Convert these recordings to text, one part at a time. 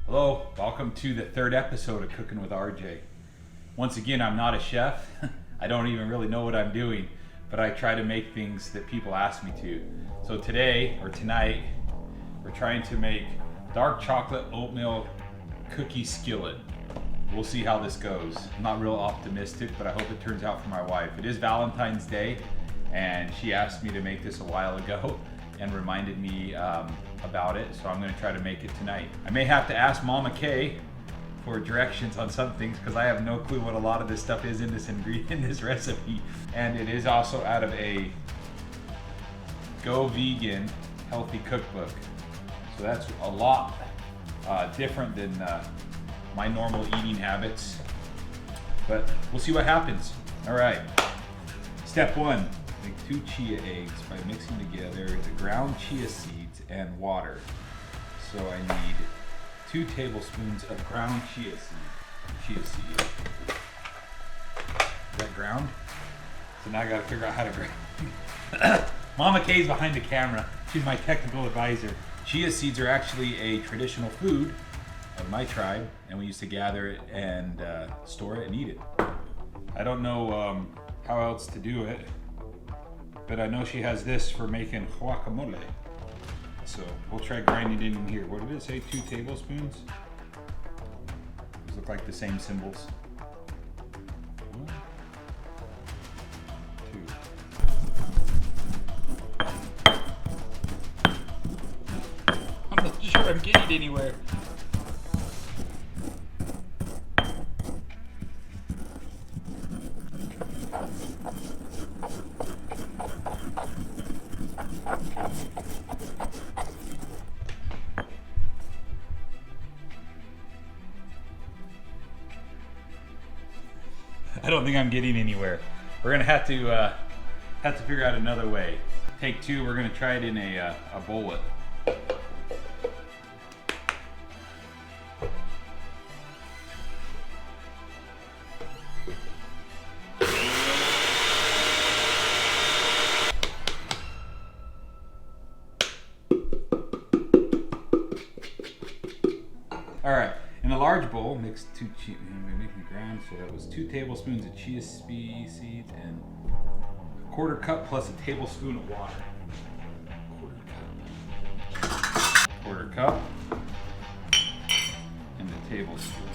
Hello, welcome to the third episode of Cooking with RJ. Once again, I'm not a chef. I don't even really know what I'm doing, but I try to make things that people ask me to. So today, or tonight, we're trying to make dark chocolate oatmeal cookie skillet. We'll see how this goes. I'm not real optimistic, but I hope it turns out for my wife. It is Valentine's Day, and she asked me to make this a while ago and reminded me about it, so I'm gonna try to make it tonight. I may have to ask Mama Kay for directions on some things because I have no clue what a lot of this stuff is in this recipe. And it is also out of a Go Vegan healthy cookbook. So that's a lot different than my normal eating habits, but we'll see what happens. All right, step one. Make 2 chia eggs by mixing together the ground chia seeds and water. So I need 2 tablespoons of ground chia seed. Is that ground? So now I gotta figure out how to grind. Mama Kay's behind the camera. She's my technical advisor. Chia seeds are actually a traditional food of my tribe, and we used to gather it and store it and eat it. I don't know how else to do it, but I know she has this for making guacamole. So we'll try grinding it in here. What did it say, 2 tablespoons? These look like the same symbols. 1, 2. I'm not sure I'm getting anywhere. I don't think I'm getting anywhere. We're gonna have to figure out another way. Take 2. We're gonna try it in a bullet. All right. In a large bowl, mix 2 chia, making the ground, so that was 2 tablespoons of chia seeds and a 1/4 cup plus a tablespoon of water. 1/4 cup and a tablespoon.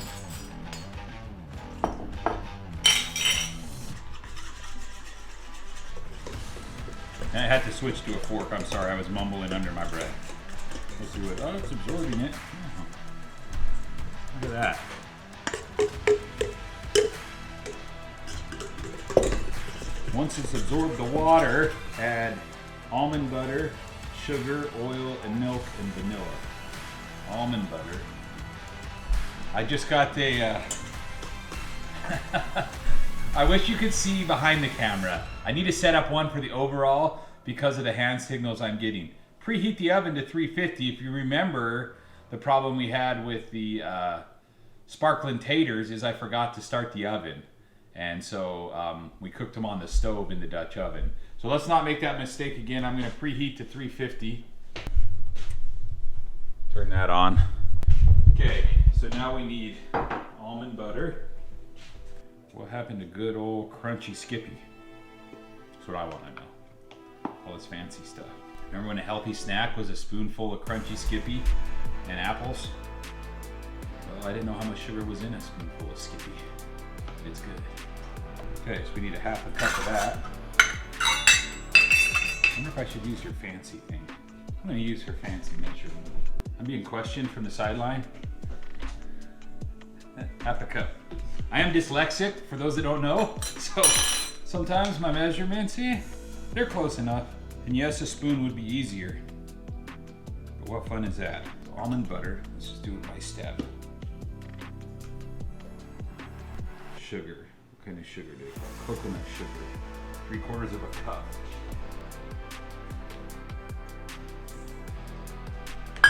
And I had to switch to a fork. I'm sorry, I was mumbling under my breath. Let's see what. Oh, it's absorbing it. Look at that. Once it's absorbed the water, add almond butter, sugar, oil, and milk, and vanilla. Almond butter. I just got a... I wish you could see behind the camera. I need to set up one for the overall because of the hand signals I'm getting. Preheat the oven to 350. If you remember, the problem we had with the sparkling taters is I forgot to start the oven. And so we cooked them on the stove in the Dutch oven. So let's not make that mistake again. I'm gonna preheat to 350. Turn that on. Okay, so now we need almond butter. What happened to good old crunchy Skippy? That's what I wanna know. All this fancy stuff. Remember when a healthy snack was a spoonful of crunchy Skippy and apples? Well, I didn't know how much sugar was in a spoonful of Skippy. But it's good. Okay, so we need a 1/2 cup of that. I wonder if I should use her fancy thing. I'm gonna use her fancy measurement. I'm being questioned from the sideline. 1/2 cup. I am dyslexic, for those that don't know. So sometimes my measurements, they're close enough. And yes, a spoon would be easier. But what fun is that? Almond butter, let's just do it by step. Sugar, what kind of sugar do you want? Coconut sugar, 3/4 of a cup. A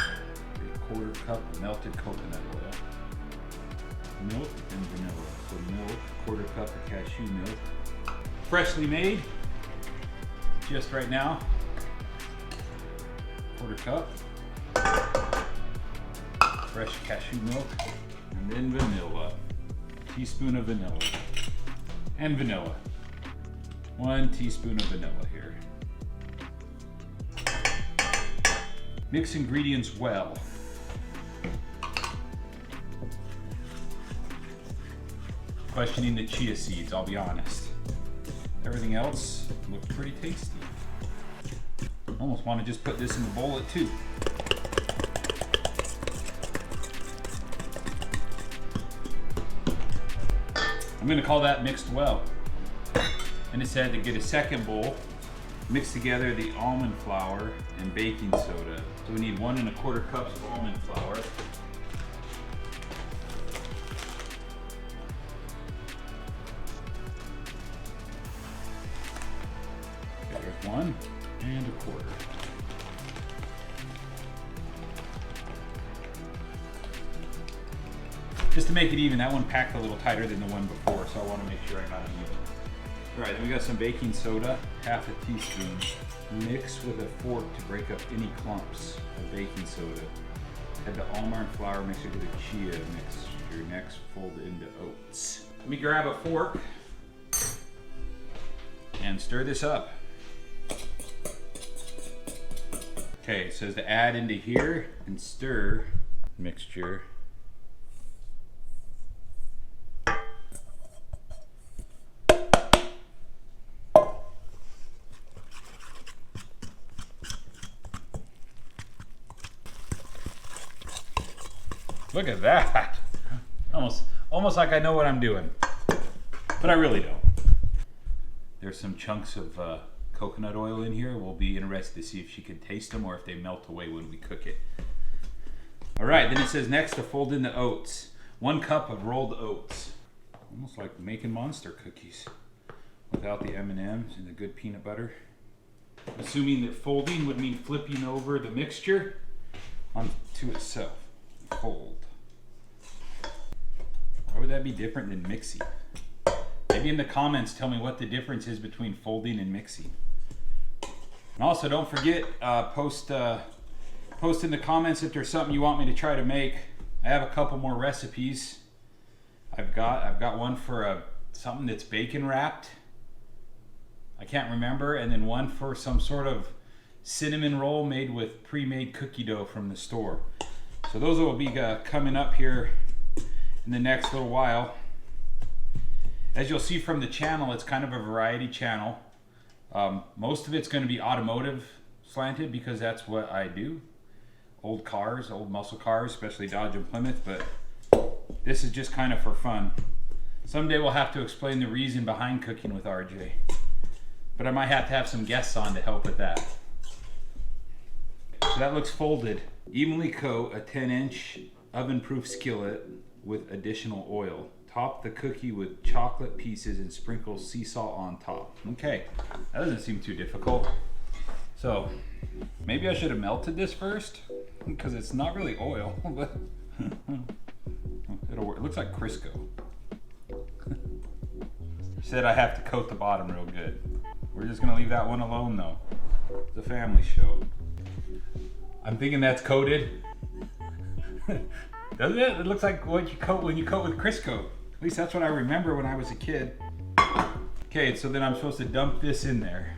1/4 cup of melted coconut oil. Milk and vanilla. So milk, 1/4 cup of cashew milk. Freshly made, just right now. 1/4 cup. fresh cashew milk, and then vanilla. A teaspoon of vanilla. And vanilla. 1 teaspoon of vanilla here. Mix ingredients well. Questioning the chia seeds, I'll be honest. Everything else looked pretty tasty. Almost want to just put this in the bowl at 2. I'm going to call that mixed well. And it said to get a second bowl, mix together the almond flour and baking soda. So we need 1 1/4 cups of almond flour. Okay, there's 1 1/4. Just to make it even, that one packed a little tighter than the one before, so I want to make sure I got it even. All right, then we got some baking soda, 1/2 teaspoon. Mix with a fork to break up any clumps of baking soda. Add the almond flour mixture to the chia mixture. Next, fold into oats. Let me grab a fork and stir this up. Okay, it says to add into here and stir mixture. Look at that. Almost like I know what I'm doing, but I really don't. There's some chunks of coconut oil in here. We'll be interested to see if she can taste them or if they melt away when we cook it. All right, then it says next to fold in the oats. 1 cup of rolled oats. Almost like making monster cookies without the M&Ms and the good peanut butter. Assuming that folding would mean flipping over the mixture onto itself. Fold. Why would that be different than mixing? Maybe in the comments tell me what the difference is between folding and mixing. And also don't forget, post in the comments if there's something you want me to try to make. I have a couple more recipes. I've got one for something that's bacon wrapped. I can't remember, and then one for some sort of cinnamon roll made with pre-made cookie dough from the store. So those will be coming up here in the next little while. As you'll see from the channel, it's kind of a variety channel. Most of it's going to be automotive slanted because that's what I do. Old cars, old muscle cars, especially Dodge and Plymouth, but this is just kind of for fun. Someday we'll have to explain the reason behind cooking with RJ. But I might have to have some guests on to help with that. So that looks folded. Evenly coat a 10-inch oven-proof skillet with additional oil. Top the cookie with chocolate pieces and sprinkle sea salt on top. Okay, that doesn't seem too difficult. So maybe I should have melted this first because it's not really oil, but it'll work. It looks like Crisco. Said I have to coat the bottom real good. We're just gonna leave that one alone though. It's a family show. I'm thinking that's coated. Doesn't it? It looks like what you coat when you coat with Crisco. At least that's what I remember when I was a kid. Okay, so then I'm supposed to dump this in there.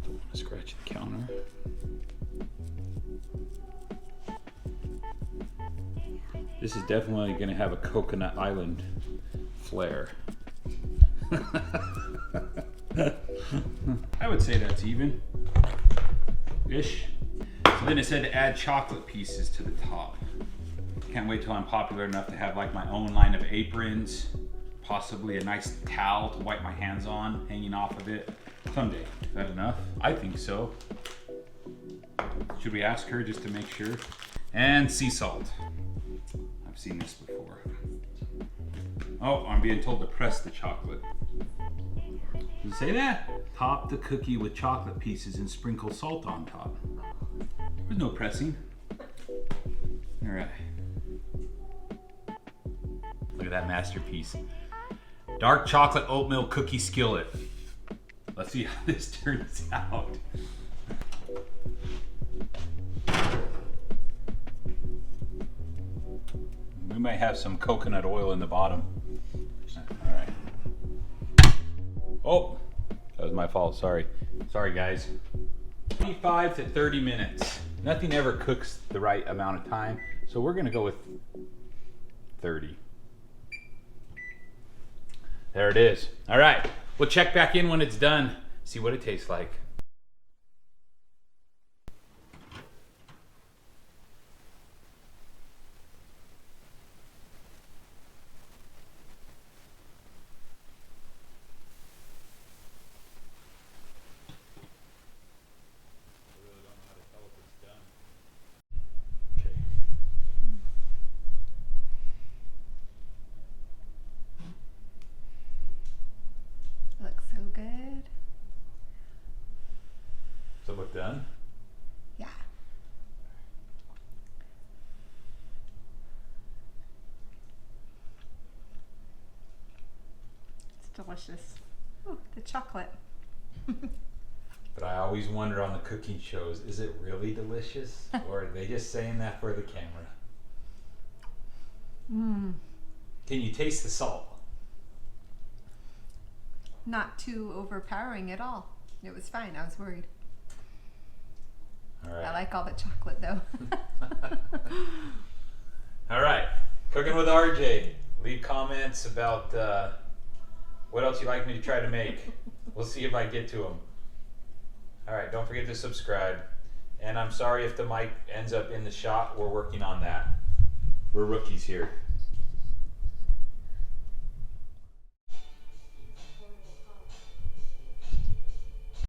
Don't want to scratch the counter. This is definitely going to have a Coconut Island flair. I would say that's even-ish. So then it said to add chocolate pieces to the top. Can't wait till I'm popular enough to have like my own line of aprons, possibly a nice towel to wipe my hands on hanging off of it. Someday. Is that enough? I think so. Should we ask her just to make sure? And sea salt. I've seen this before. Oh, I'm being told to press the chocolate. Does it say that? Top the cookie with chocolate pieces and sprinkle salt on top. There's no pressing. All right. Look at that masterpiece. Dark chocolate oatmeal cookie skillet. Let's see how this turns out. We might have some coconut oil in the bottom. All right. Oh, that was my fault. Sorry. Sorry, guys. 25 to 30 minutes. Nothing ever cooks the right amount of time, so we're gonna go with 30. There it is. All right, we'll check back in when it's done, see what it tastes like. Looks so good. So look done? Yeah. It's delicious. Oh, the chocolate. But I always wonder on the cooking shows, is it really delicious? Or are they just saying that for the camera? Mmm. Can you taste the salt? Not too overpowering at all. It was fine. I was worried. All right. I like all the chocolate though. All right, Cooking with RJ. Leave comments about what else you'd like me to try to make. We'll see if I get to them. All right, don't forget to subscribe. And I'm sorry if the mic ends up in the shot. We're working on that. We're rookies here.